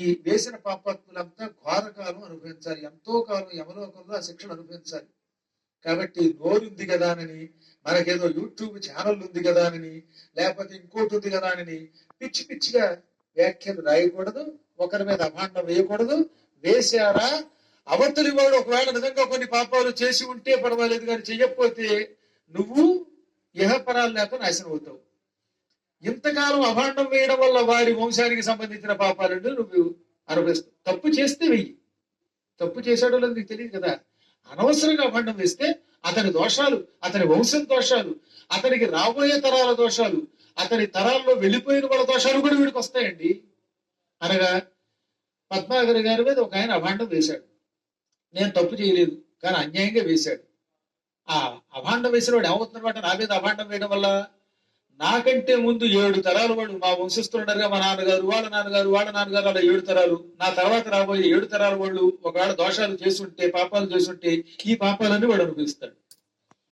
ఈ వేసిన పాపాత్ములంతా ఘోరకాలం అనుభవించాలి, ఎంతో కాలం యమలోకంలో ఆ శిక్షలు అనుభవించాలి. కాబట్టి నోరుంది కదా అని, మనకేదో యూట్యూబ్ ఛానల్ ఉంది కదా అని, లేకపోతే ఇంకోటి ఉంది కదా అని పిచ్చి పిచ్చిగా వ్యాఖ్యలు రాయకూడదు, ఒకరి మీద అభాండం వేయకూడదు. వేశారా అవతలి వాడు ఒకవేళ నిజంగా కొన్ని పాపాలు చేసి ఉంటే పర్వాలేదు, కానీ చెయ్యకపోతే నువ్వు ఇహపరాలు లేక నాశనం అవుతావు. ఇంతకాలం అభాండం వేయడం వల్ల వారి వంశానికి సంబంధించిన పాపాలను నువ్వు అనుభవిస్తావు. తప్పు చేస్తే వెయ్యి, తప్పు చేశాడో లేదు నీకు తెలియదు కదా. అనవసరంగా అభాండం వేస్తే అతని దోషాలు, అతని వంశం దోషాలు, అతనికి రాబోయే తరాల దోషాలు, అతని తరాల్లో వెళ్ళిపోయిన వాళ్ళ దోషాలు కూడా వీడికి వస్తాయండి. అనగా పద్మాగర్ గారి మీద ఒక ఆయన అభాండం వేశాడు. నేను తప్పు చేయలేదు కానీ అన్యాయంగా వేశాడు. ఆ అభాండం వేసిన వాడు ఏమవుతున్నమాట, నా మీద అభాండం వేయడం వల్ల నాకంటే ముందు 7 తరాలు వాడు, మా వంశస్థులున్నారుగా, మా నాన్నగారు, వాళ్ళ నాన్నగారు, వాళ్ళ నాన్నగారు, అలా 7 తరాలు, నా తర్వాత రాబోయే 7 తరాల వాళ్ళు ఒకవేళ దోషాలు చేసుంటే, పాపాలు చేసుంటే ఈ పాపాలన్నీ వాడు అనుభవిస్తాడు.